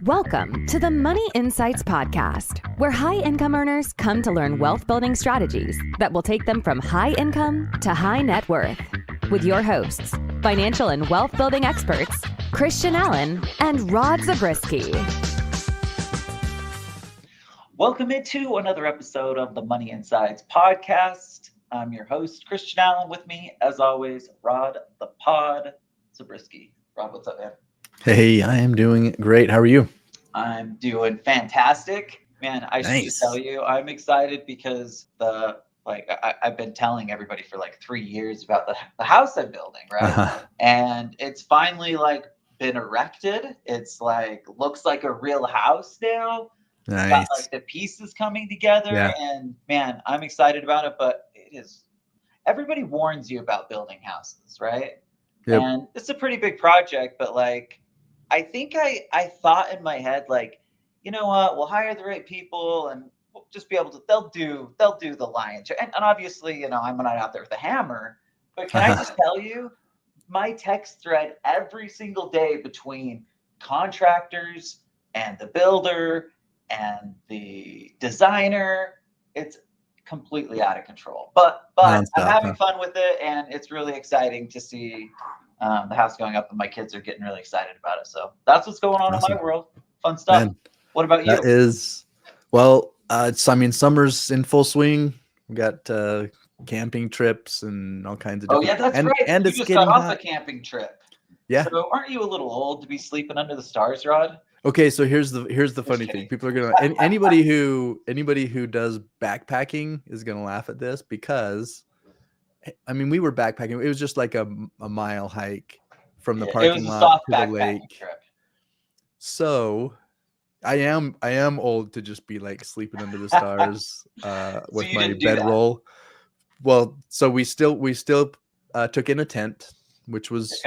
Welcome to the Money Insights Podcast, where high-income earners come to learn wealth-building strategies that will take them from high income to high net worth. With your hosts, financial and wealth-building experts, Allen and Rod Zabriskie. Welcome into another episode of the Money Insights Podcast. I'm your host, Allen. With me, as always, Rod the Pod Zabriskie. Rod, what's up, man? Hey, I am doing great. How are you? I'm doing fantastic. Man, I should just tell you, I'm excited because I've been telling everybody for like 3 years about the house I'm building, right? Uh-huh. And it's finally been erected. It's looks like a real house now. Nice. Got the pieces coming together, Yeah. and man, I'm excited about it. But everybody warns you about building houses, right? Yep. And it's a pretty big project, but I think I thought in my head, you know what, we'll hire the right people and we'll just be able to, they'll do the lion's share. And obviously, I'm not out there with a hammer, but can I just tell you, my text thread every single day between contractors and the builder and the designer, it's completely out of control. But I'm having fun with it, and it's really exciting to see the house going up, and my kids are getting really excited about it. So that's what's going on in my world. Fun stuff. Man, what about you? That is, summer's in full swing. We got camping trips and all kinds of different. Oh yeah, that's right. And you it's just getting got off hot. a camping trip. Yeah. So aren't you a little old to be sleeping under the stars, Rod? Okay, so here's the funny thing. People are gonna anybody who does backpacking is gonna laugh at this because, we were backpacking. It was just like a mile hike from the parking lot to the lake. Trip. So I am old to just be sleeping under the stars with my bedroll. Well, so we still took in a tent, which was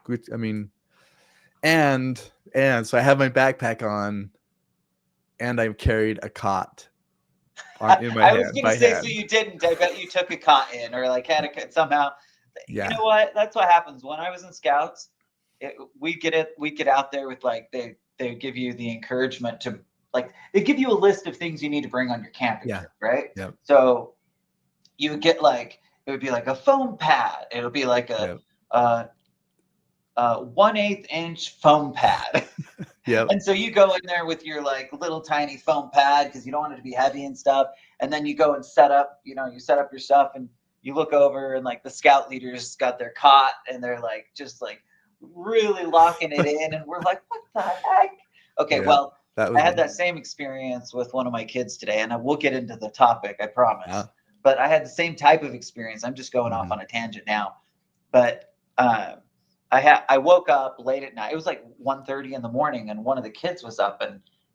good. And so I have my backpack on, and I carried a cot in my hand. I was going to say, so you didn't. I bet you took a cot in, or had a somehow. Yeah. You know what? That's what happens when I was in Scouts. We get out there with they give you the encouragement to they give you a list of things you need to bring on your camping trip, right? Yeah. So you would get it would be a foam pad. It'll be a 1/8 inch foam pad. Yep. And so you go in there with your little tiny foam pad because you don't want it to be heavy and stuff. And then you go and set up, you set up your stuff, and you look over, and the scout leaders got their cot, and they're just really locking it in. And we're like, what the heck? Okay. Yeah, well, I had that same experience with one of my kids today, and we'll get into the topic, I promise. Yeah. But I had the same type of experience. I'm just going off on a tangent now, but, I woke up late at night. It was 1:30 in the morning, and one of the kids was up,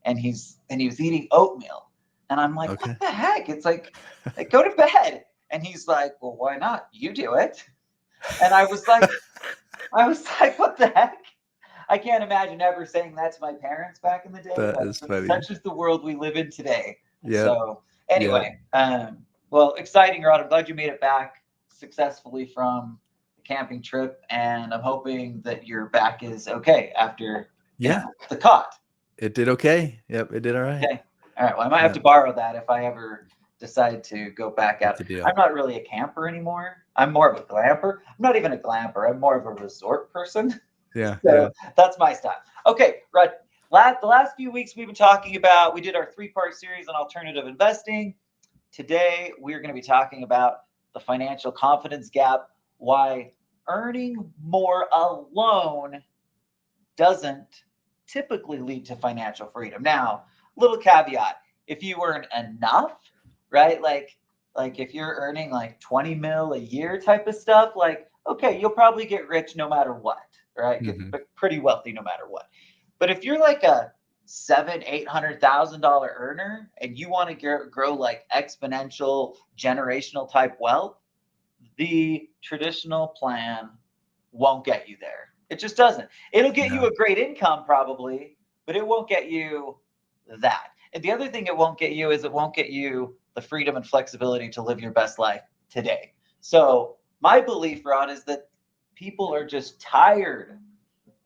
and he was eating oatmeal. And I'm like, What the heck? It's go to bed. And he's like, well, why not? You do it. And I was like, what the heck? I can't imagine ever saying that to my parents back in the day. That is funny. Such is the world we live in today. Yeah. So anyway, well, exciting, Rod. I'm glad you made it back successfully from camping trip, and I'm hoping that your back is okay after the cot. It did okay. Yep, it did all right. Okay. All right. Well, I might have to borrow that if I ever decide to go back out. I'm not really a camper anymore. I'm more of a glamper. I'm not even a glamper. I'm more of a resort person. Yeah. So that's my style. Okay, Rod. The last few weeks we did our 3-part series on alternative investing. Today we're going to be talking about the financial confidence gap. Why earning more alone doesn't typically lead to financial freedom. Now, little caveat, if you earn enough, right? If you're earning 20 mil a year type of stuff, okay, you'll probably get rich no matter what, right? Mm-hmm. Get pretty wealthy no matter what. But if you're a $700,000-$800,000 earner and you want to grow exponential generational type wealth, the traditional plan won't get you there. It just doesn't. It'll get you a great income probably, but it won't get you that. And the other thing it won't get you is it won't get you the freedom and flexibility to live your best life today. So my belief, Rod, is that people are just tired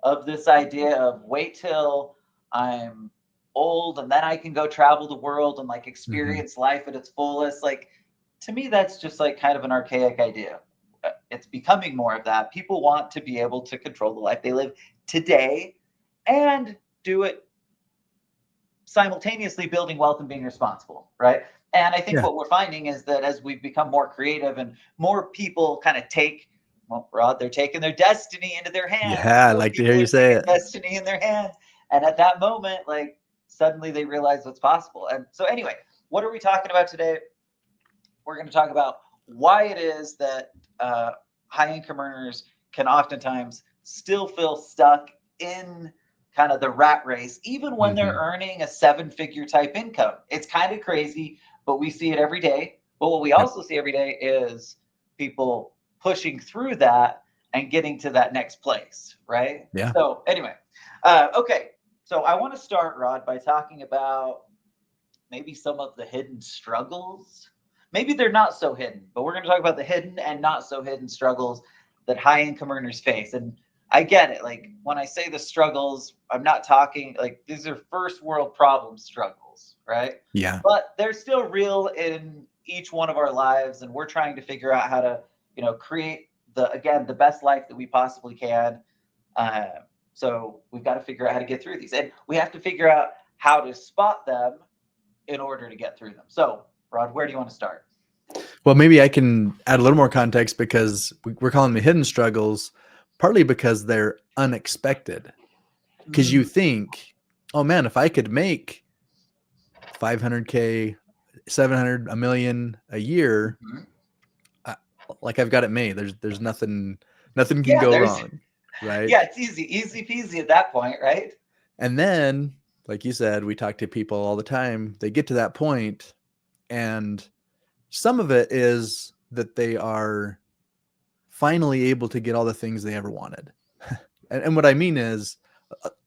of this idea of wait till I'm old and then I can go travel the world and like experience life at its fullest. Like, to me, that's just like kind of an archaic idea. It's becoming more of that. People want to be able to control the life they live today and do it simultaneously building wealth and being responsible, right? And I think what we're finding is that as we've become more creative and more people kind of take, well, Rod, they're taking their destiny into their hands. Yeah, I like to hear you say it. Destiny in their hands. And at that moment, like, suddenly they realize what's possible. And so anyway, what are we talking about today? We're going to talk about why it is that high income earners can oftentimes still feel stuck in kind of the rat race, even when they're earning a 7-figure type income. It's kind of crazy, but we see it every day. But what we also see every day is people pushing through that and getting to that next place, right? Yeah. So anyway, okay. So I want to start, Rod, by talking about maybe some of the hidden struggles. Maybe they're not so hidden, but we're going to talk about the hidden and not so hidden struggles that high income earners face. And I get it. Like, when I say the struggles, I'm not talking like these are first world problem struggles, right? Yeah. But they're still real in each one of our lives. And we're trying to figure out how to, create the best life that we possibly can. So we've got to figure out how to get through these, and we have to figure out how to spot them in order to get through them. So, Rod, where do you want to start? Well, maybe I can add a little more context, because we're calling them hidden struggles, partly because they're unexpected. Because you think, oh man, if I could make 500K, 700, a million a year, like I've got it made. There's nothing can go wrong, right? Yeah, it's easy peasy at that point, right? And then, like you said, we talk to people all the time. They get to that point, and some of it is that they are finally able to get all the things they ever wanted. And what I mean is,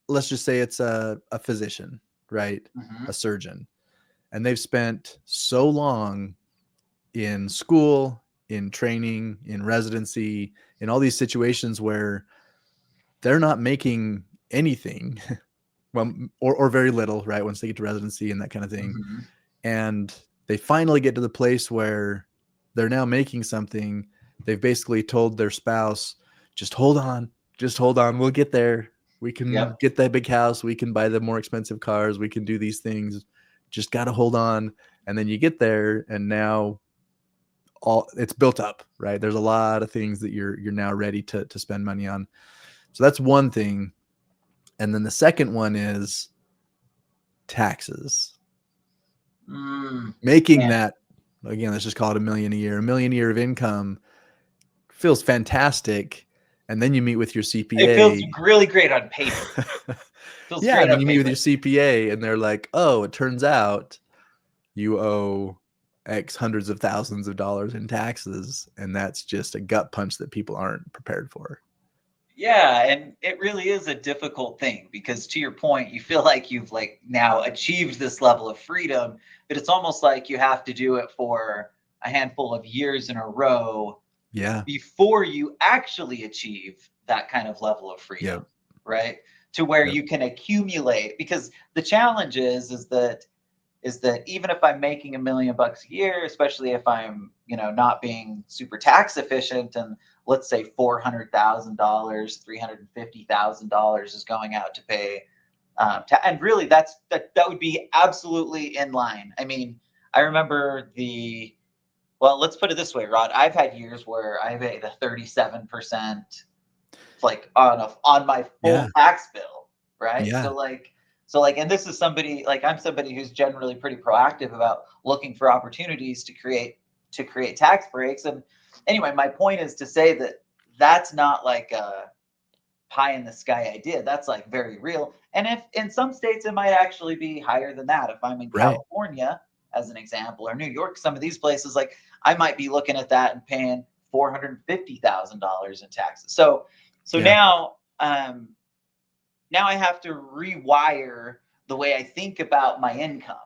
let's just say it's a physician, right? A surgeon. And they've spent so long in school, in training, in residency, in all these situations where they're not making anything, well, or very little, right? Once they get to residency and that kind of thing. And they finally get to the place where they're now making something. They've basically told their spouse, just hold on, we'll get there. We can get that big house. We can buy the more expensive cars. We can do these things. Just got to hold on. And then you get there, and now it's built up, right? There's a lot of things that you're now ready to spend money on. So that's one thing. And then the second one is taxes. Making that, again, let's just call it $1 million a year. $1 million a year of income feels fantastic. And then you meet with your CPA. It feels really great on paper. Yeah, and then you meet with your CPA, and they're like, oh, it turns out you owe X hundreds of thousands of dollars in taxes. And that's just a gut punch that people aren't prepared for. Yeah, and it really is a difficult thing, because to your point, you feel like you've like now achieved this level of freedom, but it's almost like you have to do it for a handful of years in a row before you actually achieve that kind of level of freedom, right? To where you can accumulate, because the challenge is that even if I'm making $1 million a year, especially if I'm, not being super tax efficient, and let's say $400,000, $350,000 is going out to pay, and really that would be absolutely in line. I mean, I remember let's put it this way, Rod. I've had years where I paid a 37%, like on my full tax bill, right? Yeah. So like, and this is somebody, like, I'm somebody who's generally pretty proactive about looking for opportunities to create tax breaks. And anyway, my point is to say that that's not like a pie in the sky idea. That's like very real. And if in some states it might actually be higher than that. If I'm in California, as an example, or New York, some of these places, like, I might be looking at that and paying $450,000 in taxes. So now I have to rewire the way I think about my income,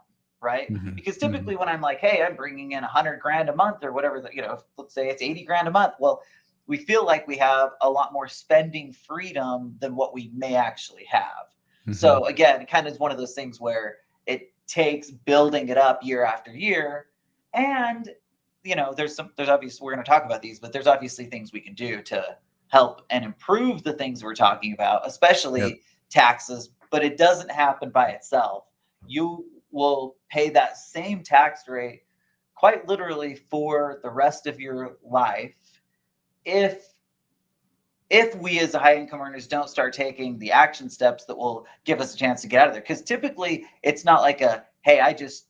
right? Because typically when I'm like, hey, I'm bringing in $100,000 a month or whatever, let's say it's $80,000 a month. Well, we feel like we have a lot more spending freedom than what we may actually have. So again, it kind of is one of those things where it takes building it up year after year. And, there's obviously, we're going to talk about these, but there's obviously things we can do to help and improve the things we're talking about, especially taxes, but it doesn't happen by itself. You will pay that same tax rate quite literally for the rest of your life if we as high income earners don't start taking the action steps that will give us a chance to get out of there. Because typically it's not like hey, I just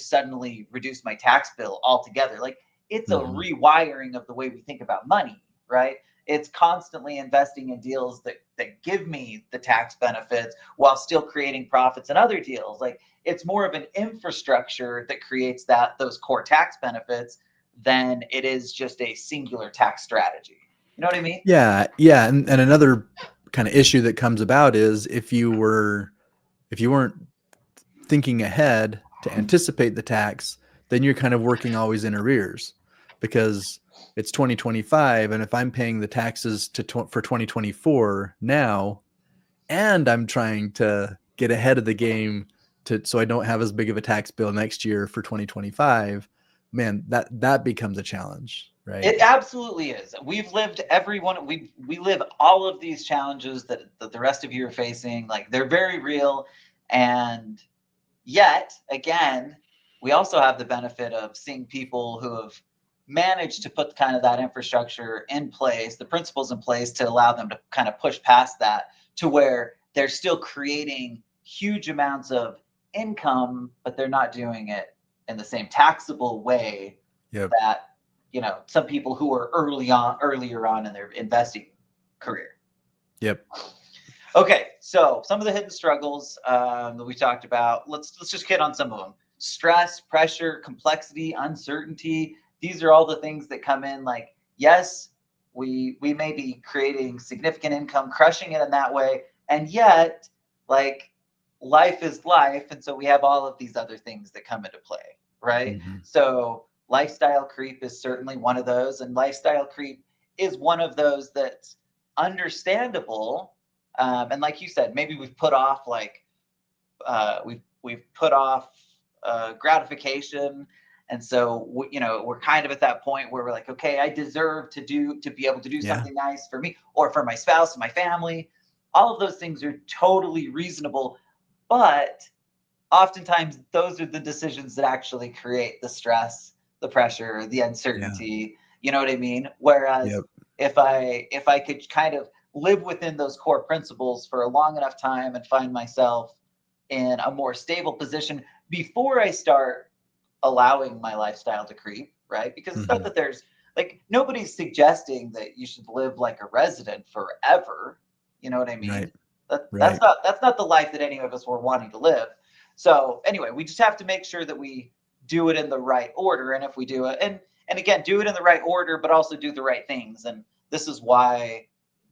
suddenly reduced my tax bill altogether. Like, it's a rewiring of the way we think about money, right? It's constantly investing in deals that give me the tax benefits while still creating profits in other deals. Like, it's more of an infrastructure that creates those core tax benefits than it is just a singular tax strategy. You know what I mean? Yeah. And another kind of issue that comes about is if you weren't thinking ahead to anticipate the tax, then you're kind of working always in arrears, because it's 2025, and if I'm paying the taxes for 2024 now, and I'm trying to get ahead of the game so I don't have as big of a tax bill next year for 2025, man, that becomes a challenge, right? It absolutely is. We've lived we live all of these challenges that the rest of you are facing. Like, they're very real. And yet, again, we also have the benefit of seeing people who have managed to put kind of that infrastructure in place, the principles in place to allow them to kind of push past that to where they're still creating huge amounts of income, but they're not doing it in the same taxable way that, some people who are earlier on in their investing career. Yep. Okay, so some of the hidden struggles that we talked about, let's just hit on some of them. Stress, pressure, complexity, uncertainty. These are all the things that come in. Like, yes, we may be creating significant income, crushing it in that way, and yet, like, life is life, and so we have all of these other things that come into play, right? So lifestyle creep is certainly one of those, and lifestyle creep is one of those that's understandable. And like you said, maybe we've put off we've put off gratification, and so we're kind of at that point where we're like, okay, I deserve to be able to do something nice for me or for my spouse and my family. All of those things are totally reasonable, but oftentimes those are the decisions that actually create the stress, the pressure, the uncertainty. You know what I mean? Whereas if I could kind of live within those core principles for a long enough time and find myself in a more stable position before I start allowing my lifestyle to creep, right? Because it's not that there's nobody's suggesting that you should live like a resident forever. You know what I mean? Right. That's not the life that any of us were wanting to live. So anyway, we just have to make sure that we do it in the right order. And if we do it, and again, do it in the right order, but also do the right things. And this is why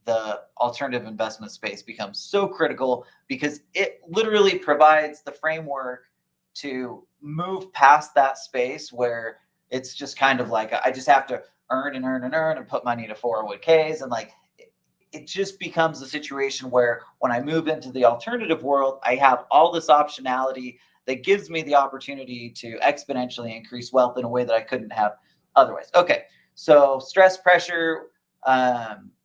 the alternative investment space becomes so critical, because it literally provides the framework to move past that space where it's just kind of like, I just have to earn and put money into 401ks. And it just becomes a situation where when I move into the alternative world, I have all this optionality that gives me the opportunity to exponentially increase wealth in a way that I couldn't have otherwise. Okay, so stress, pressure,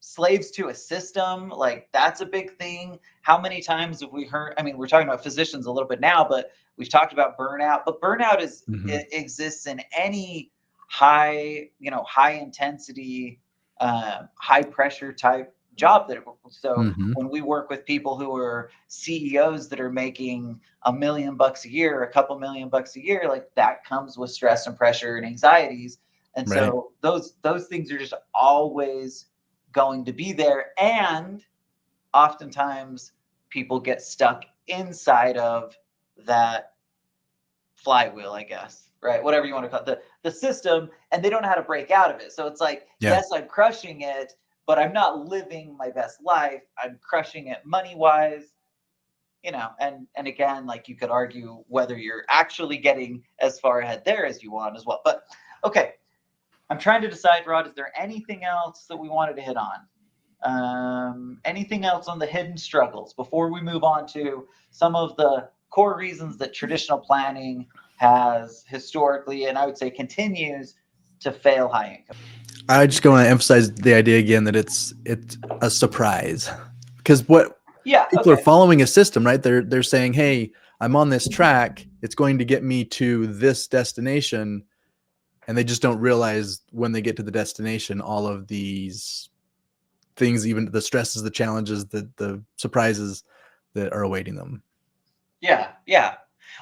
slaves to a system, like, that's a big thing. How many times have we heard? I mean, we're talking about physicians a little bit now, but we've talked about burnout. But burnout it exists in any high intensity, high pressure type job when we work with people who are CEOs that are making $1 million a year, a couple $1 million a year, like, that comes with stress and pressure and anxieties. And so those things are just always going to be there. And oftentimes people get stuck inside of that flywheel, I guess, right? Whatever you want to call it, the system, and they don't know how to break out of it. So it's like, yes, I'm crushing it, but I'm not living my best life. I'm crushing it money-wise, and again, like, you could argue whether you're actually getting as far ahead there as you want as well. But okay, I'm trying to decide, Rod, is there anything else that we wanted to hit on? Anything else on the hidden struggles before we move on to some of the core reasons that traditional planning has historically, and I would say continues to fail high income? I just want to emphasize the idea again that it's a surprise, because what people are following a system, right? They're saying, hey, I'm on this track. It's going to get me to this destination. And they just don't realize when they get to the destination, all of these things, even the stresses, the challenges, the surprises that are awaiting them. Yeah. Yeah.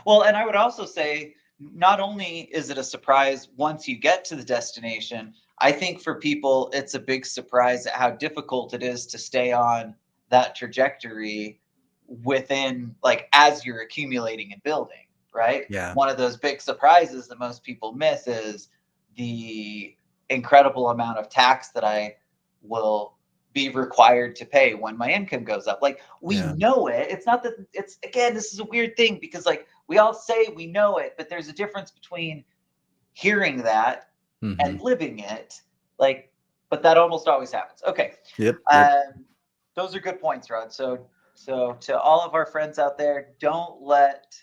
Well, and I would also say, not only is it a surprise once you get to the destination, I think for people, it's a big surprise at how difficult it is to stay on that trajectory within, like, as you're accumulating and building, right? Yeah. One of those big surprises that most people miss is the incredible amount of tax that I will be required to pay when my income goes up. Like, we know it. It's not that it's, again, this is a weird thing because, like, we all say we know it, but there's a difference between hearing that and living it. Like, but that almost always happens. Okay. Yep. Those are good points, Rod. So to all of our friends out there, don't let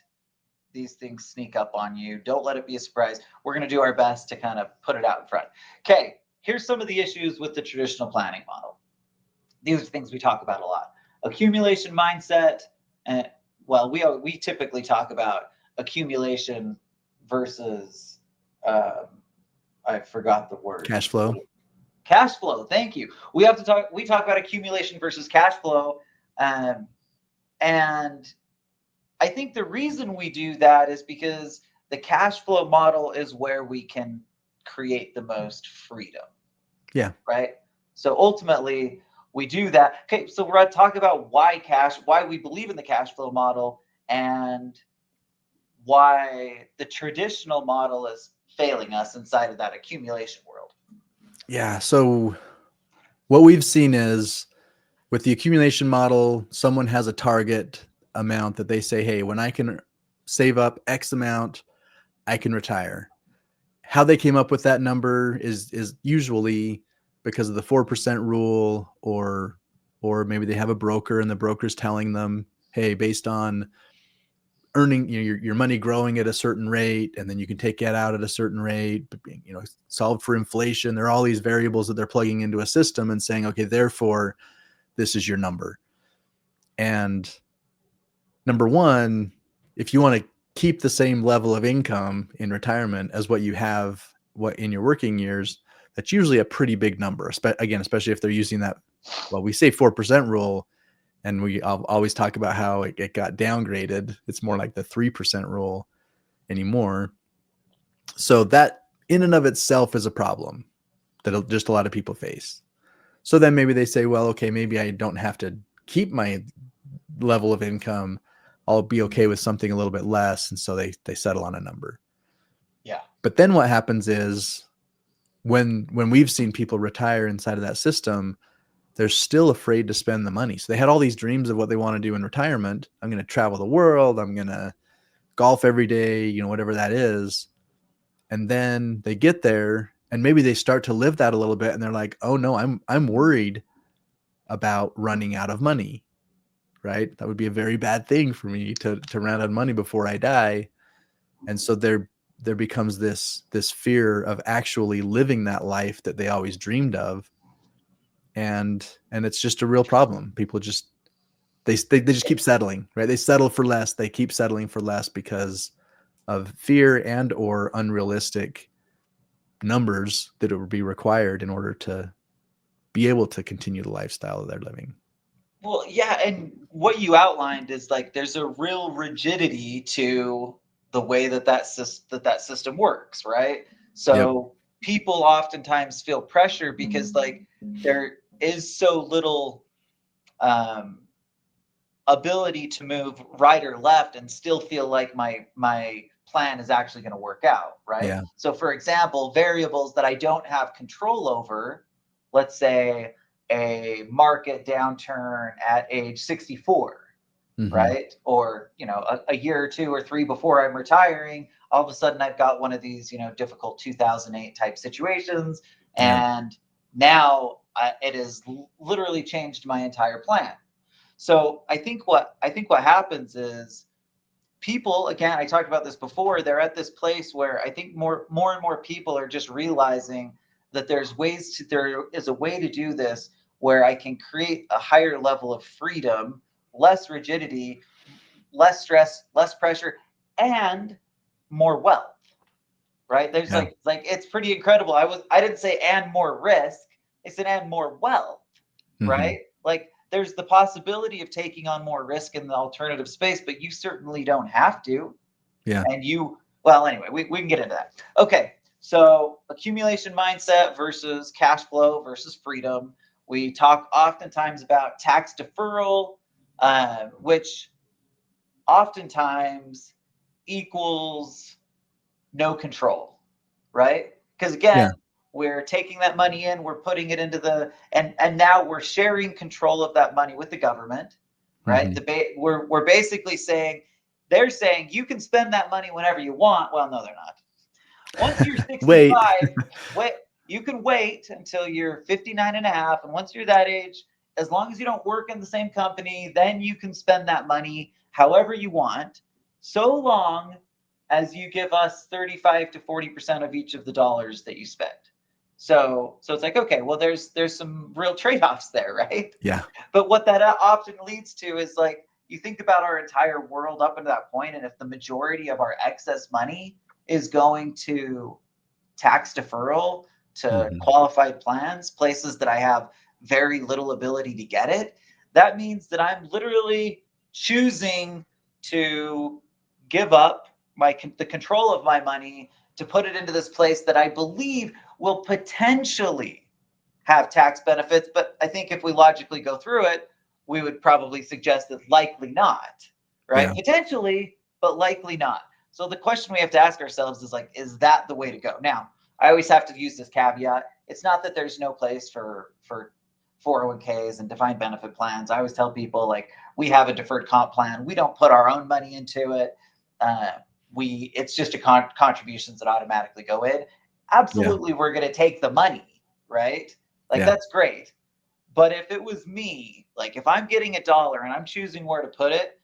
these things sneak up on you. Don't let it be a surprise. We're going to do our best to kind of put it out in front. Okay. Here's some of the issues with the traditional planning model. These are things we talk about a lot. Accumulation mindset. And well, we typically talk about accumulation versus, I forgot the word. Cash flow. Cash flow. Thank you. We talk about accumulation versus cash flow. And I think the reason we do that is because the cash flow model is where we can create the most freedom. Yeah. Right. So ultimately we do that. Okay. So we're going to talk about why we believe in the cash flow model and why the traditional model is failing us inside of that accumulation world. Yeah. So what we've seen is with the accumulation model, someone has a target amount that they say, hey, when I can save up X amount, I can retire. How they came up with that number is usually because of the 4% rule, or maybe they have a broker and the broker's telling them, hey, based on earning, your money growing at a certain rate, and then you can take it out at a certain rate, solved for inflation. There are all these variables that they're plugging into a system and saying, okay, therefore this is your number. And number one, if you want to keep the same level of income in retirement as what you have in your working years, that's usually a pretty big number. Again, especially if they're using that, well, we say 4% rule, and we always talk about how it got downgraded. It's more like the 3% rule anymore. So that in and of itself is a problem that just a lot of people face. So then maybe they say, well, okay, maybe I don't have to keep my level of income. I'll be okay with something a little bit less. And so they settle on a number. Yeah. But then what happens is when we've seen people retire inside of that system, they're still afraid to spend the money. So they had all these dreams of what they want to do in retirement. I'm going to travel the world. I'm going to golf every day, whatever that is. And then they get there and maybe they start to live that a little bit. And they're like, oh no, I'm worried about running out of money, right? That would be a very bad thing for me to run out of money before I die. And so there becomes this fear of actually living that life that they always dreamed of. And it's just a real problem. People just, they just keep settling, right? They settle for less. They keep settling for less because of fear and or unrealistic numbers that it would be required in order to be able to continue the lifestyle that they're living. Well, yeah. And what you outlined is like, there's a real rigidity to the way that system works, right? So people oftentimes feel pressure because like there is so little ability to move right or left and still feel like my plan is actually going to work out, right? Yeah. So for example, variables that I don't have control over, let's say a market downturn at age 64, right? Or, a year or 2 or 3 before I'm retiring, all of a sudden I've got one of these, difficult 2008 type situations. And now it has literally changed my entire plan. So I think what happens is people, again, I talked about this before, they're at this place where I think more and more people are just realizing that there is a way to do this where I can create a higher level of freedom, less rigidity, less stress, less pressure, and more wealth. Right? There's like it's pretty incredible. I didn't say and more risk. I said and more wealth. Right? Like there's the possibility of taking on more risk in the alternative space, but you certainly don't have to. Yeah. And well, anyway, we can get into that. Okay. So accumulation mindset versus cash flow versus freedom. We talk oftentimes about tax deferral, which oftentimes equals no control, right? Because again, we're taking that money in, we're putting it into and now we're sharing control of that money with the government, right? We're basically saying, they're saying you can spend that money whenever you want. Well, no, they're not. Once you're 65, wait, you can wait until you're 59 and a half. And once you're that age, as long as you don't work in the same company, then you can spend that money however you want, so long as you give us 35 to 40% of each of the dollars that you spend. So it's like, okay, well, there's some real trade-offs there, right? Yeah. But what that often leads to is like, you think about our entire world up until that point, and if the majority of our excess money is going to tax deferral, to qualified plans, places that I have very little ability to get it, that means that I'm literally choosing to give up the control of my money to put it into this place that I believe will potentially have tax benefits. But I think if we logically go through it, we would probably suggest that likely not, right? Yeah. Potentially, but likely not. So the question we have to ask ourselves is like, is that the way to go? Now, I always have to use this caveat. It's not that there's no place for 401ks and defined benefit plans. I always tell people, like, we have a deferred comp plan. We don't put our own money into it. It's just contributions that automatically go in. Absolutely, we're going to take the money, right? Like, that's great. But if it was me, like if I'm getting $1 and I'm choosing where to put it,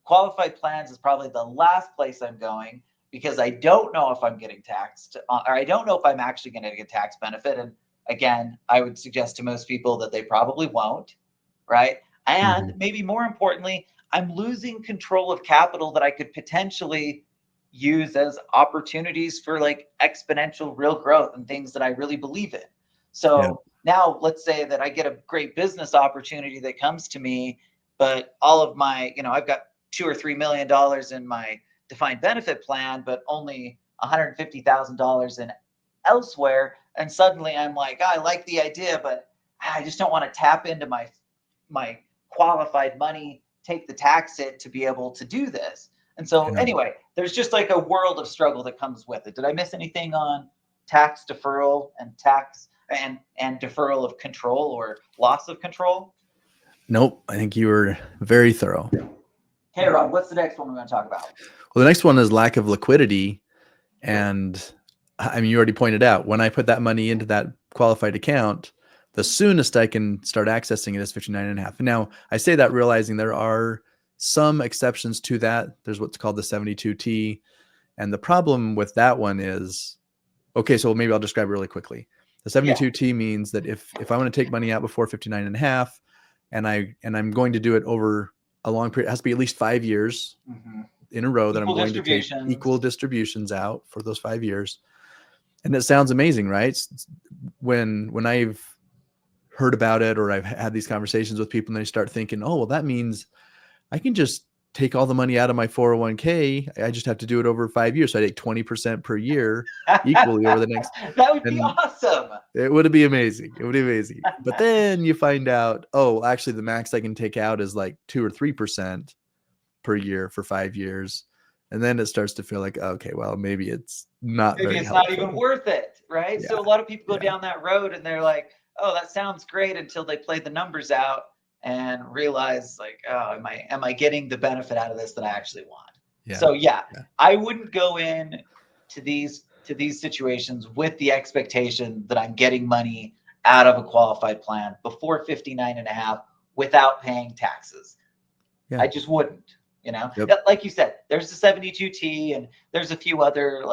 qualified plans is probably the last place I'm going, because I don't know if I'm getting taxed, or I don't know if I'm actually going to get tax benefit. And again, I would suggest to most people that they probably won't, right? And maybe more importantly, I'm losing control of capital that I could potentially use as opportunities for like exponential real growth and things that I really believe in. So now let's say that I get a great business opportunity that comes to me, but all of my, I've got $2 or $3 million in my defined benefit plan, but only $150,000 in elsewhere. And suddenly I'm like, I like the idea, but I just don't want to tap into my qualified money, take the tax hit to be able to do this. And so anyway, there's just like a world of struggle that comes with it. Did I miss anything on tax deferral and tax and deferral of control or loss of control? Nope. I think you were very thorough. Hey, Rod, what's the next one we're going to talk about? Well, the next one is lack of liquidity. And I mean, you already pointed out, when I put that money into that qualified account, the soonest I can start accessing it is 59 and a half. And now I say that realizing there are some exceptions to that. There's what's called the 72T. And the problem with that one is, okay, so maybe I'll describe it really quickly. The 72T means that if I want to take money out before 59 and a half, and I'm going to do it over a long period, it has to be at least 5 years in a row that I'm going to take equal distributions out for those 5 years. And it sounds amazing, right? When I've heard about it, or I've had these conversations with people, and they start thinking, oh, well, that means I can just take all the money out of my 401k. I just have to do it over 5 years. So I take 20% per year equally over the next. That would be awesome. It would be amazing. It would be amazing. But then you find out, oh, actually the max I can take out is like 2 or 3% per year for 5 years. And then it starts to feel like, okay, well, maybe it's not very helpful. Not even worth it, right? Yeah. So a lot of people go down that road and they're like, oh, that sounds great, until they play the numbers out and realize, like, oh, am I getting the benefit out of this that I actually want? Yeah. So I wouldn't go in to these situations with the expectation that I'm getting money out of a qualified plan before 59 and a half without paying taxes. Yeah. I just wouldn't, Yep. Like you said, there's the 72T and there's a few other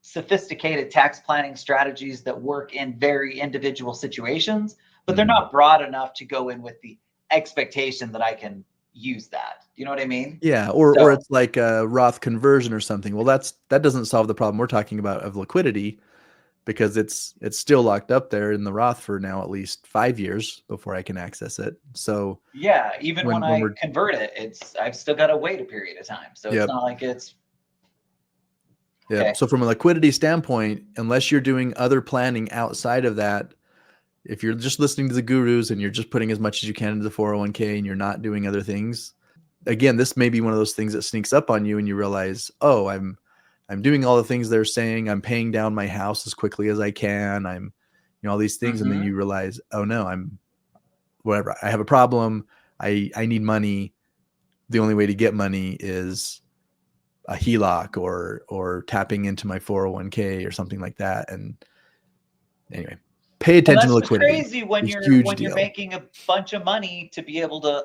sophisticated tax planning strategies that work in very individual situations, but they're not broad enough to go in with the expectation that I can use that. You know what I mean? Yeah. Or it's like a Roth conversion or something. Well, that doesn't solve the problem we're talking about of liquidity, because it's still locked up there in the Roth for now at least 5 years before I can access it. So yeah, even when I we're convert it, I've still got to wait a period of time. So it's not like it's yeah. So from a liquidity standpoint, unless you're doing other planning outside of that, if you're just listening to the gurus and you're just putting as much as you can into the 401k and you're not doing other things, again, this may be one of those things that sneaks up on you and you realize, oh, I'm doing all the things they're saying. I'm paying down my house as quickly as I can. I'm, all these things. And then you realize, oh no, whatever. I have a problem. I need money. The only way to get money is a HELOC or tapping into my 401k or something like that. And anyway, pay attention to liquidity. It's crazy when you're making a bunch of money to be able to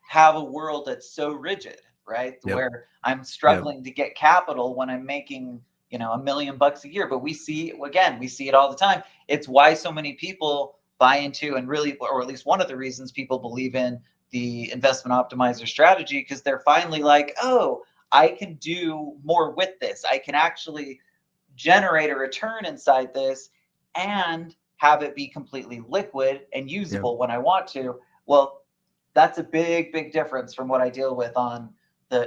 have a world that's so rigid, right? Where I'm struggling to get capital when I'm making, $1 million a year. But we see it all the time. It's why so many people buy into, and really, or at least one of the reasons people believe in the investment optimizer strategy, because they're finally like, oh, I can do more with this. I can actually generate a return inside this and have it be completely liquid and usable when I want to. Well, that's a big, big difference from what I deal with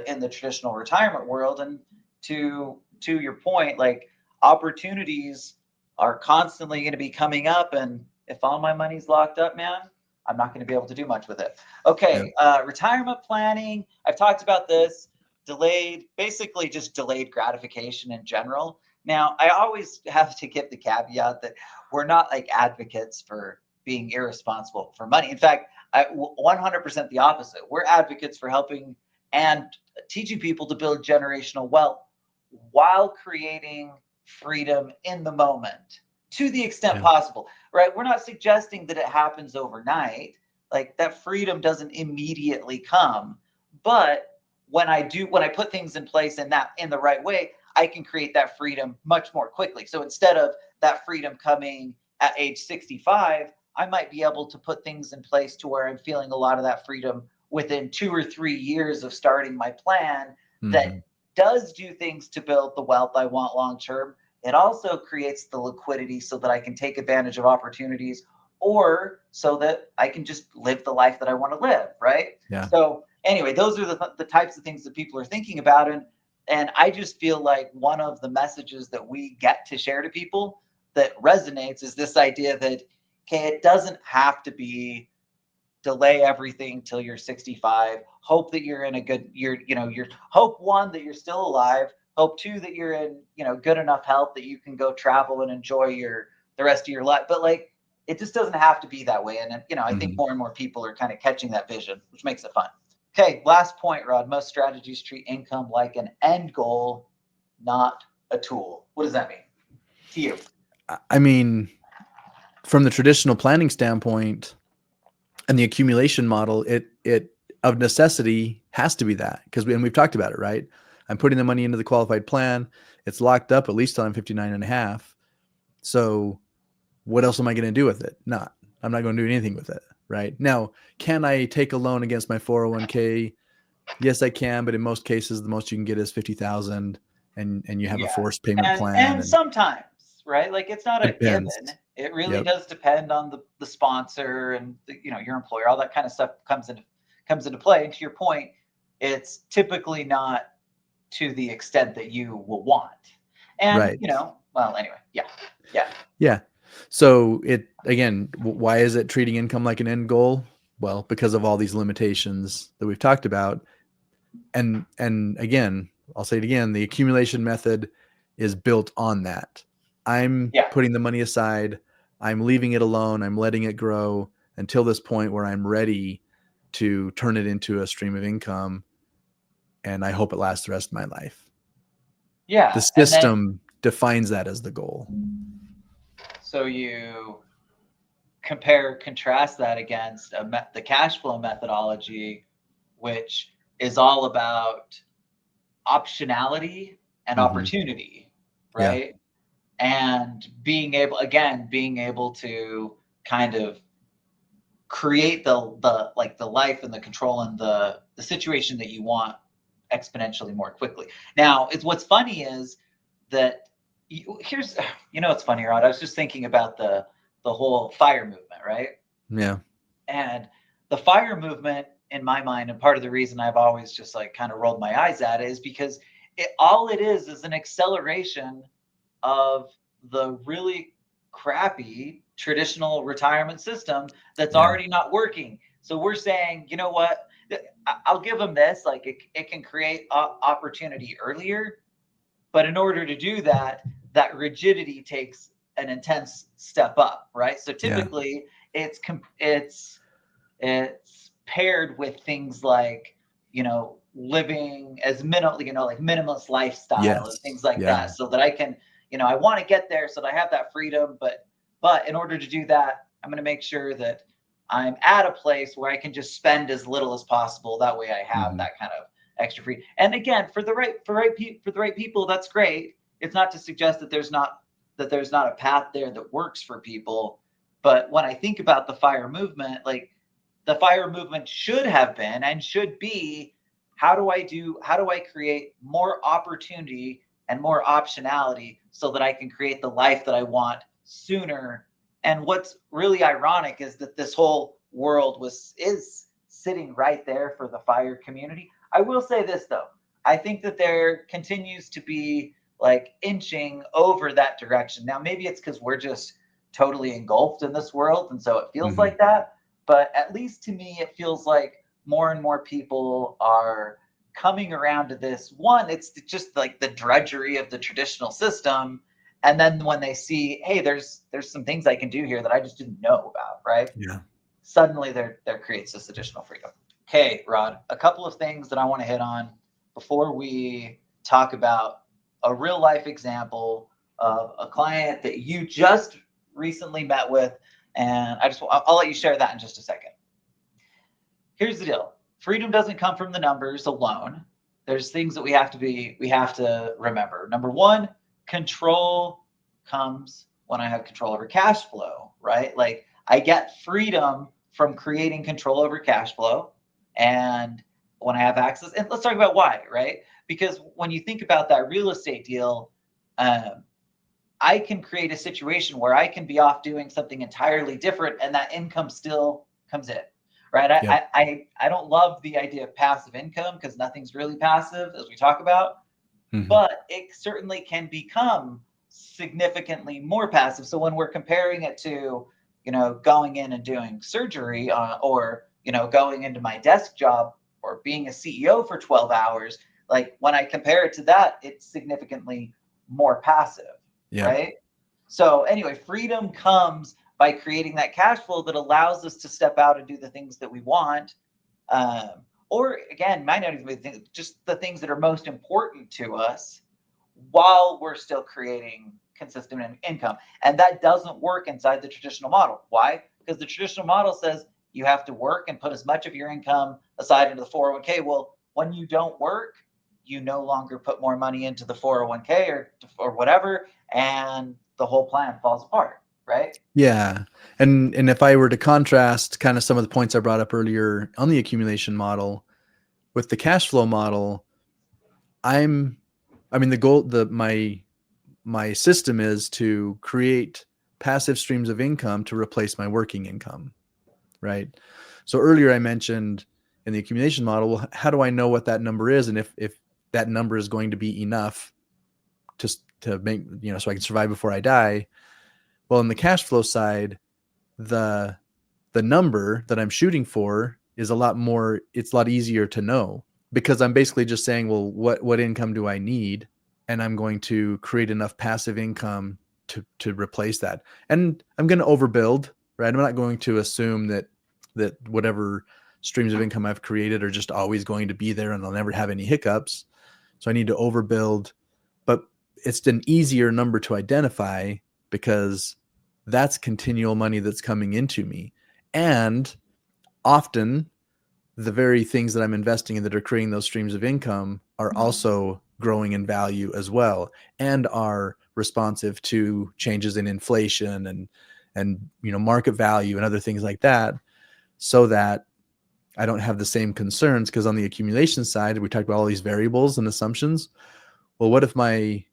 in the traditional retirement world. And to your point, opportunities are constantly going to be coming up. And if all my money's locked up, man, I'm not going to be able to do much with it. Okay. Retirement planning. I've talked about this. Basically just delayed gratification in general. Now, I always have to give the caveat that we're not advocates for being irresponsible for money. In fact, 100% the opposite. We're advocates for helping and teaching people to build generational wealth while creating freedom in the moment to the extent possible, right? We're not suggesting that it happens overnight. That freedom doesn't immediately come, but when I put things in place in the right way, I can create that freedom much more quickly. So instead of that freedom coming at age 65, I might be able to put things in place to where I'm feeling a lot of that freedom within 2 or 3 years of starting my plan that does do things to build the wealth I want long term. It also creates the liquidity so that I can take advantage of opportunities, or so that I can just live the life that I want to live, right? Yeah. So anyway, those are the types of things that people are thinking about. And I just feel like one of the messages that we get to share to people that resonates is this idea that, okay, it doesn't have to be delay everything till you're 65. Hope that you're in hope one, that you're still alive. Hope two, that you're in, good enough health that you can go travel and enjoy the rest of your life. But it just doesn't have to be that way. And, I think more and more people are kind of catching that vision, which makes it fun. Okay, last point, Rod. Most strategies treat income like an end goal, not a tool. What does that mean to you? I mean, from the traditional planning standpoint and the accumulation model, it of necessity has to be that, because we've talked about it, right? I'm putting the money into the qualified plan. It's locked up at least till I'm 59 and a half. So what else am I going to do with it? I'm not going to do anything with it. Right now, can I take a loan against my 401k? Yes, I can. But in most cases, the most you can get is 50,000, and you have a forced payment plan. And sometimes, right? It's not a given. It really does depend on the sponsor and your employer. All that kind of stuff comes into play. And to your point, it's typically not to the extent that you will want. And well, anyway, yeah. So why is it treating income like an end goal? Well, because of all these limitations that we've talked about. And again, I'll say it again, the accumulation method is built on that. I'm putting the money aside. I'm leaving it alone. I'm letting it grow until this point where I'm ready to turn it into a stream of income. And I hope it lasts the rest of my life. Yeah. The system defines that as the goal. So you contrast that against the cash flow methodology, which is all about optionality and opportunity, right? And being able to kind of create the life and the control and the situation that you want exponentially more quickly. Now, what's funny is that it's funny, Rod. I was just thinking about the whole FIRE movement, right? Yeah. And the FIRE movement, in my mind, and part of the reason I've always just like kind of rolled my eyes at it, is because all it is an acceleration of the really crappy traditional retirement system that's already not working. So we're saying, you know what? I'll give them this. Like it can create opportunity earlier, but in order to do that, that rigidity takes an intense step up, right? So typically, it's paired with things like, living as like minimalist lifestyle and things like that, so that I can, I want to get there so that I have that freedom, but in order to do that, I'm going to make sure that I'm at a place where I can just spend as little as possible. That way I have that kind of extra free. And again, for the right people, that's great. It's not to suggest that there's not a path there that works for people. But when I think about the FIRE movement, like the FIRE movement should have been and should be, how do I create more opportunity and more optionality so that I can create the life that I want sooner? And what's really ironic is that this whole world is sitting right there for the FIRE community. I will say this though, I think that there continues to be like inching over that direction. Now, maybe it's because we're just totally engulfed in this world, and so it feels like that. But at least to me, it feels like more and more people are coming around to this. One, it's just like the drudgery of the traditional system. And then when they see, hey, there's some things I can do here that I just didn't know about, right? Yeah. Suddenly there creates this additional freedom. Okay, Rod, a couple of things that I want to hit on before we talk about a real life example of a client that you just recently met with. And I'll let you share that in just a second. Here's the deal. Freedom doesn't come from the numbers alone. There's things that we have to remember. Number one, control comes when I have control over cash flow, right? Like I get freedom from creating control over cash flow. And when I have access, and let's talk about why, right? Because when you think about that real estate deal, I can create a situation where I can be off doing something entirely different and that income still comes in, right? Yep. I don't love the idea of passive income because nothing's really passive, as we talk about, but it certainly can become significantly more passive. So when we're comparing it to, going in and doing surgery or, going into my desk job or being a CEO for 12 hours, like when I compare it to that, it's significantly more passive. Yeah. Right. So anyway, freedom comes by creating that cash flow that allows us to step out and do the things that we want. Or again, might not even be just the things that are most important to us while we're still creating consistent income. And that doesn't work inside the traditional model. Why? Because the traditional model says you have to work and put as much of your income aside into the 401k. Well, when you don't work, you no longer put more money into the 401k or whatever, and the whole plan falls apart, right? Yeah. And if I were to contrast kind of some of the points I brought up earlier on the accumulation model with the cash flow model, my system is to create passive streams of income to replace my working income, right? So earlier I mentioned in the accumulation model, well, how do I know what that number is? And if that number is going to be enough to make, so I can survive before I die. Well, in the cash flow side, the number that I'm shooting for is it's a lot easier to know because I'm basically just saying, well, what income do I need? And I'm going to create enough passive income to replace that. And I'm going to overbuild, right? I'm not going to assume that whatever streams of income I've created are just always going to be there and I'll never have any hiccups. So I need to overbuild, but it's an easier number to identify because that's continual money that's coming into me. And often the very things that I'm investing in that are creating those streams of income are also growing in value as well, and are responsive to changes in inflation and market value and other things like that, so that I don't have the same concerns. Because on the accumulation side, we talked about all these variables and assumptions. Well, what if my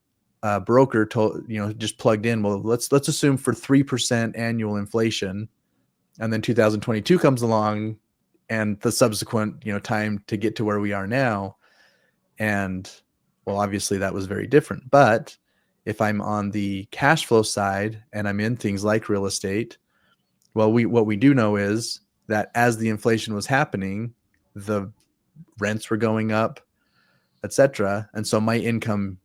broker told, just plugged in, well, let's assume for 3% annual inflation, and then 2022 comes along and the subsequent, time to get to where we are now. And well, obviously that was very different. But if I'm on the cash flow side and I'm in things like real estate, well, what we do know is that as the inflation was happening, the rents were going up, etc. And so my income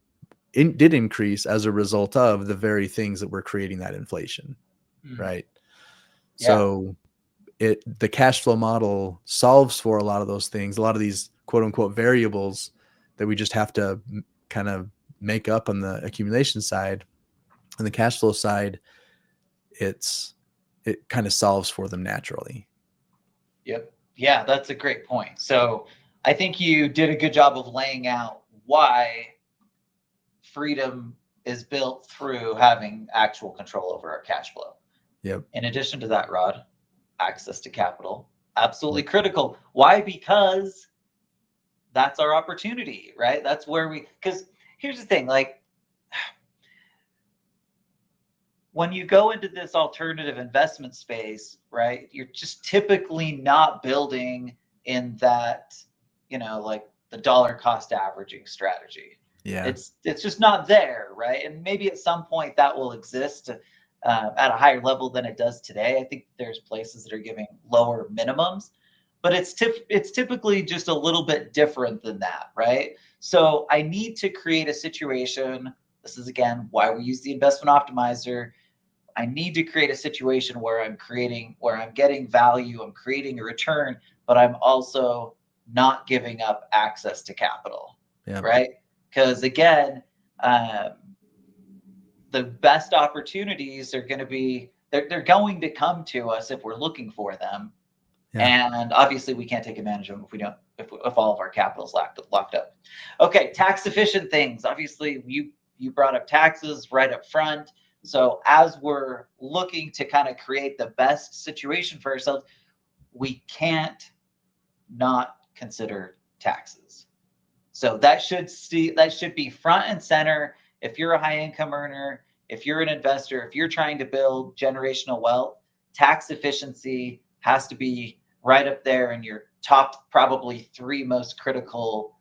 did increase as a result of the very things that were creating that inflation, right? Yeah. So the cash flow model solves for a lot of those things, a lot of these quote unquote variables that we just have to kind of make up on the accumulation side. On the cash flow side, it kind of solves for them naturally. Yep. Yeah, that's a great point. So I think you did a good job of laying out why freedom is built through having actual control over our cash flow. Yep. In addition to that, Rod, access to capital, absolutely critical. Why? Because that's our opportunity, right? That's where because here's the thing, like when you go into this alternative investment space, right, you're just typically not building in that, like the dollar cost averaging strategy. Yeah. It's just not there, right? And maybe at some point that will exist at a higher level than it does today. I think there's places that are giving lower minimums, but it's typically just a little bit different than that, right? So I need to create a situation. This is again why we use the investment optimizer. I need to create a situation where I'm getting value, I'm creating a return, but I'm also not giving up access to capital, right? Because again, the best opportunities are going to be, they're going to come to us if we're looking for them. Yeah. And obviously we can't take advantage of them if all of our capital is locked up. Okay, tax efficient things. Obviously you brought up taxes right up front. So as we're looking to kind of create the best situation for ourselves, we can't not consider taxes. So that should be front and center. If you're a high income earner, if you're an investor, if you're trying to build generational wealth, tax efficiency has to be right up there in your top probably 3 most critical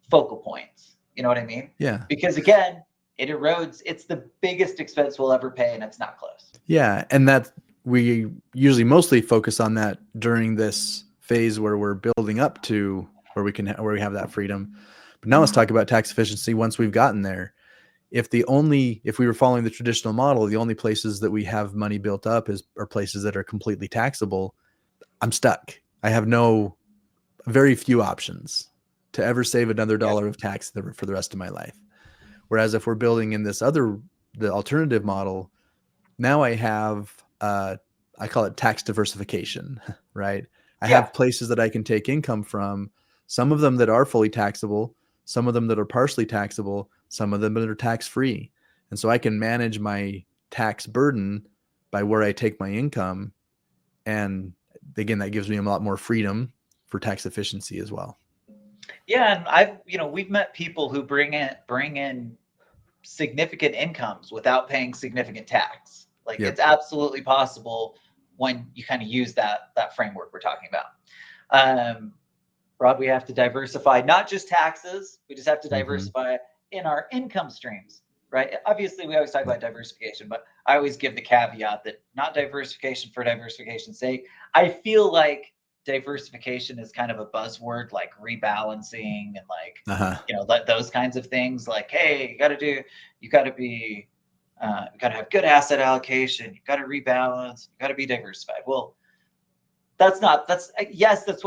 focal points. You know what I mean? Yeah. Because again, it erodes. It's the biggest expense we'll ever pay, and it's not close. Yeah, and that we usually mostly focus on that during this phase where we're building up to where we have that freedom. But now let's talk about tax efficiency once we've gotten there. If we were following the traditional model, the only places that we have money built up are places that are completely taxable, I'm stuck. I have very few options to ever save another dollar of tax for the rest of my life. Whereas if we're building in the alternative model, now I have, I call it tax diversification, right? I have places that I can take income from, some of them that are fully taxable, some of them that are partially taxable, some of them that are tax-free. And so I can manage my tax burden by where I take my income. And again, that gives me a lot more freedom for tax efficiency as well. Yeah, and we've met people who bring in significant incomes without paying significant tax. Like it's absolutely possible when you kind of use that framework we're talking about. Rod, we have to diversify not just taxes. We just have to diversify in our income streams, right? Obviously, we always talk about diversification, but I always give the caveat that not diversification for diversification's sake. I feel like diversification is kind of a buzzword, like rebalancing and like those kinds of things. Like, hey, you got to have good asset allocation. You got to rebalance. You got to be diversified. Well, that's what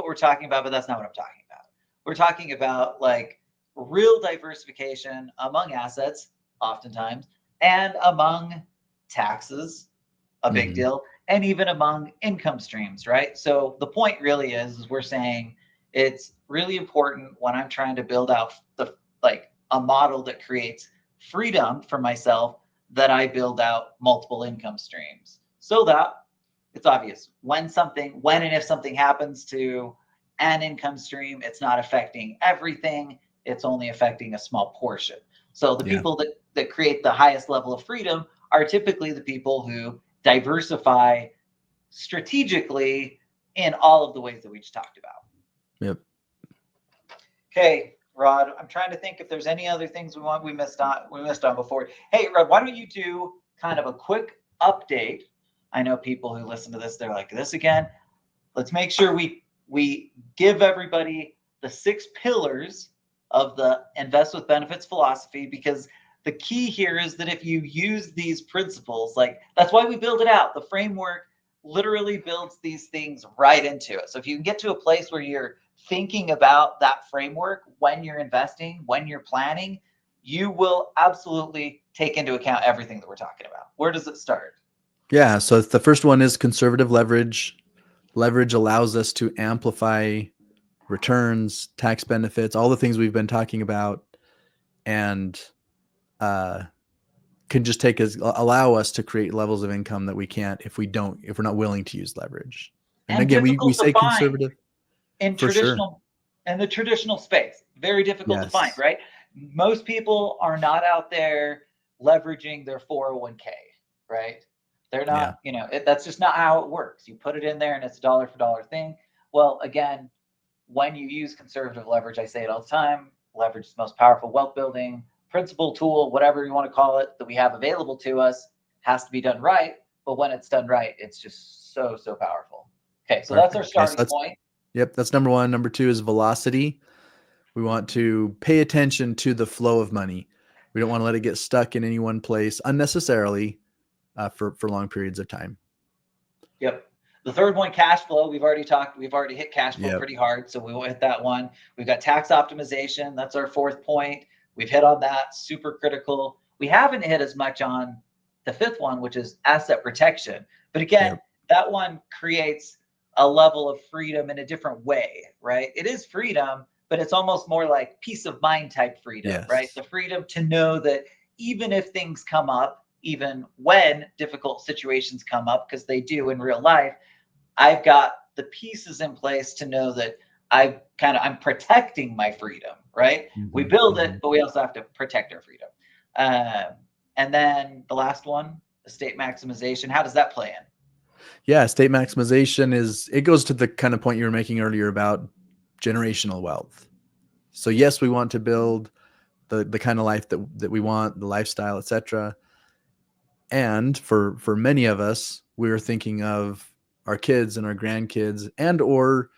we're talking about, but that's not what I'm talking about. We're talking about like real diversification among assets, oftentimes, and among taxes, a big deal, and even among income streams, right? So the point really is we're saying it's really important when I'm trying to build out a model that creates freedom for myself, that I build out multiple income streams, so that it's obvious when and if something happens to an income stream, it's not affecting everything. It's only affecting a small portion. So the people that create the highest level of freedom are typically the people who diversify strategically in all of the ways that we just talked about. Yep. Okay, Rod, I'm trying to think if there's any other things we missed on before. Hey, Rod, why don't you do kind of a quick update? I know people who listen to this, they're like, this again. Let's make sure we give everybody the 6 pillars of the invest with benefits philosophy, because the key here is that if you use these principles, like that's why we build it out. The framework literally builds these things right into it. So if you can get to a place where you're thinking about that framework when you're investing, when you're planning, you will absolutely take into account everything that we're talking about. Where does it start? Yeah. So the first one is conservative leverage. Leverage allows us to amplify returns, tax benefits, all the things we've been talking about, and can just allow us to create levels of income that we can't if we're not willing to use leverage. And again, we say conservative in the traditional space. Very difficult to find, right? Most people are not out there leveraging their 401k, right? They're not, that's just not how it works. You put it in there and it's a dollar for dollar thing. Well, again, when you use conservative leverage, I say it all the time, leverage is the most powerful wealth building principle, tool, whatever you want to call it, that we have available to us. Has to be done right. But when it's done right, it's just so, so powerful. Okay, so that's our starting point. Yep, that's number 1. Number 2 is velocity. We want to pay attention to the flow of money. We don't want to let it get stuck in any one place unnecessarily for long periods of time. Yep. The third one, cash flow. We've already hit cash flow pretty hard, so we won't hit that one. We've got tax optimization. That's our 4th point. We've hit on that, super critical. We haven't hit as much on the 5th one, which is asset protection. But again, that one creates a level of freedom in a different way, right? It is freedom, but it's almost more like peace of mind type freedom, right? The freedom to know that even if things come up, even when difficult situations come up, because they do in real life, I've got the pieces in place to know that I'm protecting my freedom, right? We build it, but we also have to protect our freedom. And then the last one, estate maximization. How does that play in? Yeah, estate maximization it goes to the kind of point you were making earlier about generational wealth. So yes, we want to build the kind of life that we want, the lifestyle, etc. And for many of us, we're thinking of our kids and our grandkids and or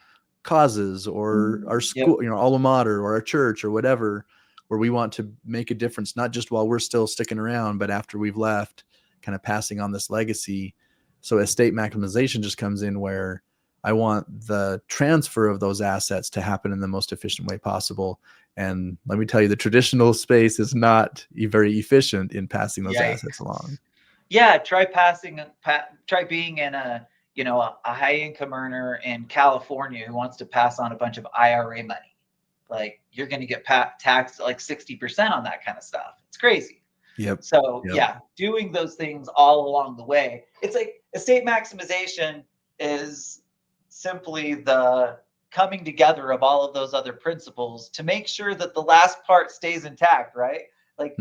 causes or our school, alma mater or our church or whatever, where we want to make a difference, not just while we're still sticking around, but after we've left, kind of passing on this legacy. So estate maximization just comes in where I want the transfer of those assets to happen in the most efficient way possible. And let me tell you, the traditional space is not very efficient in passing those assets along. Yeah, try being in a high income earner in California who wants to pass on a bunch of IRA money. Like, you're going to get taxed like 60% on that kind of stuff. It's crazy. Yep. So doing those things all along the way. It's like estate maximization is simply the coming together of all of those other principles to make sure that the last part stays intact, right? Like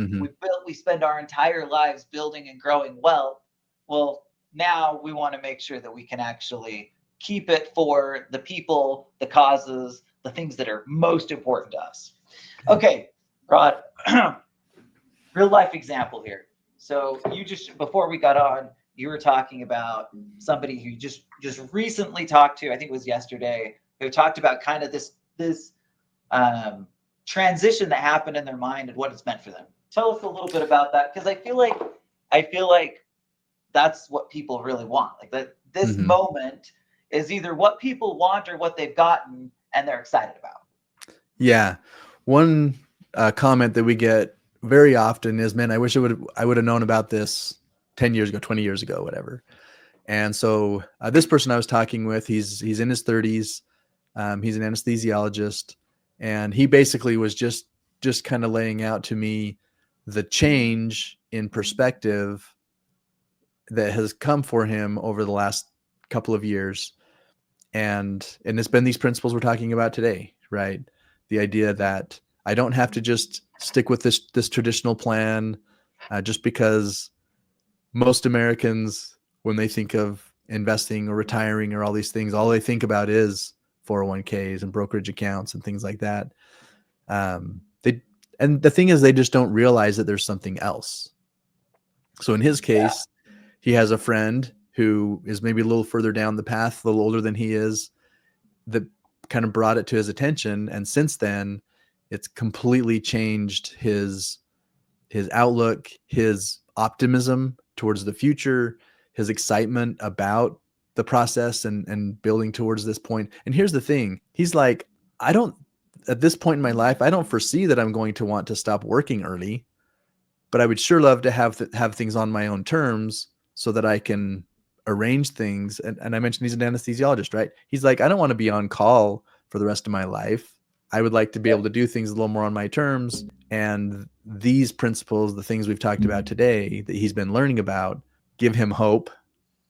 we spend our entire lives building and growing wealth. Well, now we want to make sure that we can actually keep it for the people, the causes, the things that are most important to us. Okay, Rod, real life example here. So before we got on, you were talking about somebody who just recently talked to, I think it was yesterday, who talked about kind of this transition that happened in their mind and what it's meant for them. Tell us a little bit about that, because I feel like that's what people really want. Like that this moment is either what people want or what they've gotten and they're excited about. Yeah. One comment that we get very often is, man, I wish I would have known about this 10 years ago, 20 years ago, whatever. And so this person I was talking with, he's in his 30s. He's an anesthesiologist, and he basically was just kind of laying out to me the change in perspective that has come for him over the last couple of years. And it's been these principles we're talking about today, right? The idea that I don't have to just stick with this traditional plan, just because most Americans, when they think of investing or retiring or all these things, all they think about is 401ks and brokerage accounts and things like that. And the thing is, they just don't realize that there's something else. So in his case, he has a friend who is maybe a little further down the path, a little older than he is, that kind of brought it to his attention. And since then, it's completely changed his outlook, his optimism towards the future, his excitement about the process and building towards this point. And here's the thing. He's like, at this point in my life, I don't foresee that I'm going to want to stop working early, but I would sure love to have things on my own terms so that I can arrange things. And I mentioned he's an anesthesiologist, right? He's like, I don't want to be on call for the rest of my life. I would like to be able to do things a little more on my terms. And these principles, the things we've talked about today that he's been learning about, give him hope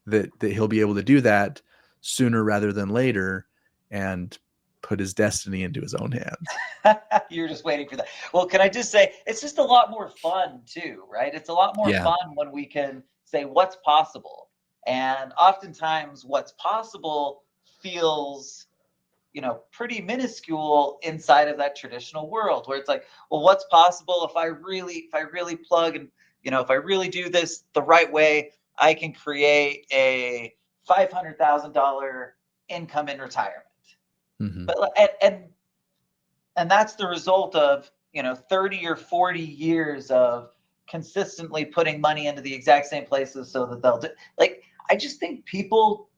that he'll be able to do that sooner rather than later and put his destiny into his own hands. You're just waiting for that. Well, can I just say, it's just a lot more fun too, right? It's a lot more fun when we can say what's possible. And oftentimes what's possible feels, pretty minuscule inside of that traditional world, where it's like, well, what's possible if I really plug and, if I really do this the right way, I can create a $500,000 income in retirement. Mm-hmm. But and that's the result of 30 or 40 years of consistently putting money into the exact same places so that they'll do. Like, I just think people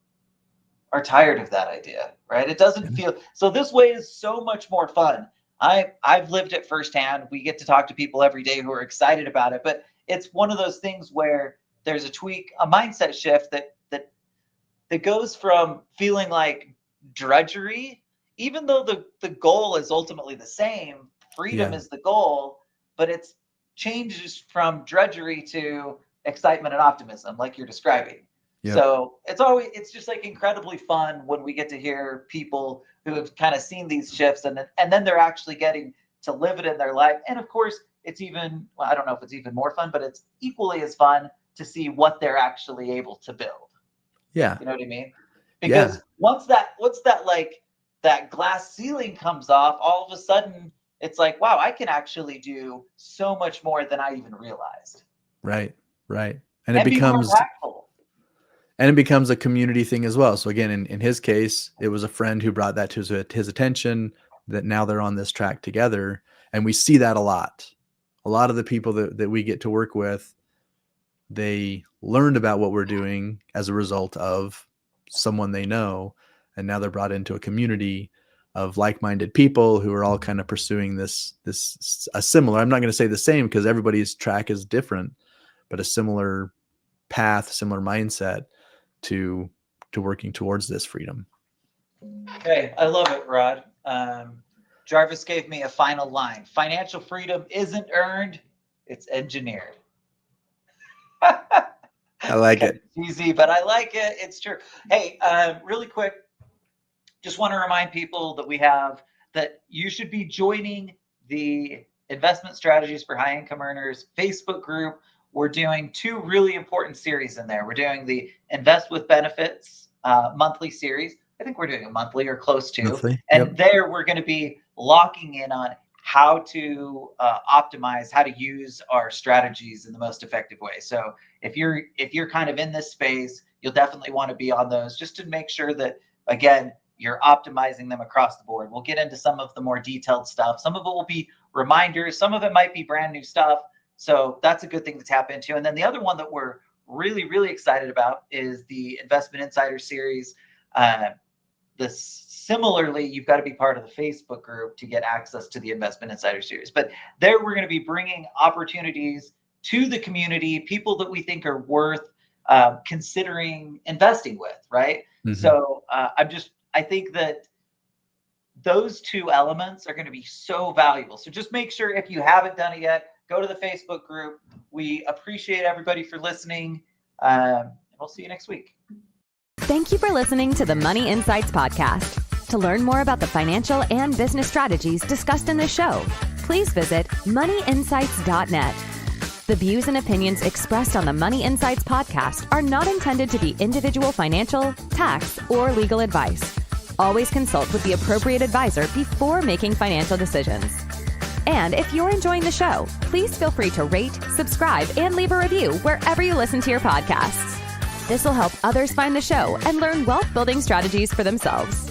are tired of that idea, right? It doesn't feel so. This way is so much more fun. I've lived it firsthand. We get to talk to people every day who are excited about it, but it's one of those things where there's a tweak, a mindset shift that goes from feeling like drudgery, even though the goal is ultimately the same. Freedom is the goal, but it's changes from drudgery to excitement and optimism, like you're describing. Yep. So it's just like incredibly fun when we get to hear people who have kind of seen these shifts and then they're actually getting to live it in their life. And of course, it's even, well, I don't know if it's even more fun, but it's equally as fun to see what they're actually able to build. Yeah. You know what I mean? Because once that like that glass ceiling comes off, all of a sudden it's like, wow, I can actually do so much more than I even realized. Right. And it becomes be more impactful. And it becomes a community thing as well. So again, in his case, it was a friend who brought that to his attention, that now they're on this track together. And we see that a lot. A lot of the people that we get to work with, they learned about what we're doing as a result of someone they know. And now they're brought into a community of like-minded people who are all kind of pursuing a similar, I'm not going to say the same because everybody's track is different, but a similar path, similar mindset to working towards this freedom. Okay, I love it, Rod. Jarvis gave me a final line. Financial freedom isn't earned, it's engineered. I like it. Easy, but I like it. It's true. Hey, really quick, just want to remind people that you should be joining the Investment Strategies for High Income Earners Facebook group. We're doing 2 really important series in there. We're doing the Invest with Benefits monthly series. I think we're doing a monthly or close to. Monthly, and there we're going to be locking in on how to optimize, how to use our strategies in the most effective way. So if you're kind of in this space, you'll definitely want to be on those just to make sure that, again, you're optimizing them across the board. We'll get into some of the more detailed stuff. Some of it will be reminders. Some of it might be brand new stuff. So that's a good thing to tap into. And then the other one that we're really, really excited about is the Investment Insider series. Similarly, you've got to be part of the Facebook group to get access to the Investment Insider series. But there we're going to be bringing opportunities to the community, people that we think are worth considering investing with, right? Mm-hmm. So I think that those two elements are going to be so valuable. So just make sure, if you haven't done it yet, go to the Facebook group. We appreciate everybody for listening. And we'll see you next week. Thank you for listening to the Money Insights Podcast. To learn more about the financial and business strategies discussed in this show, please visit moneyinsights.net. The views and opinions expressed on the Money Insights Podcast are not intended to be individual financial, tax, or legal advice. Always consult with the appropriate advisor before making financial decisions. And if you're enjoying the show, please feel free to rate, subscribe, and leave a review wherever you listen to your podcasts. This will help others find the show and learn wealth building strategies for themselves.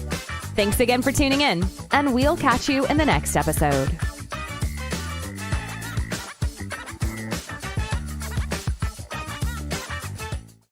Thanks again for tuning in, and we'll catch you in the next episode.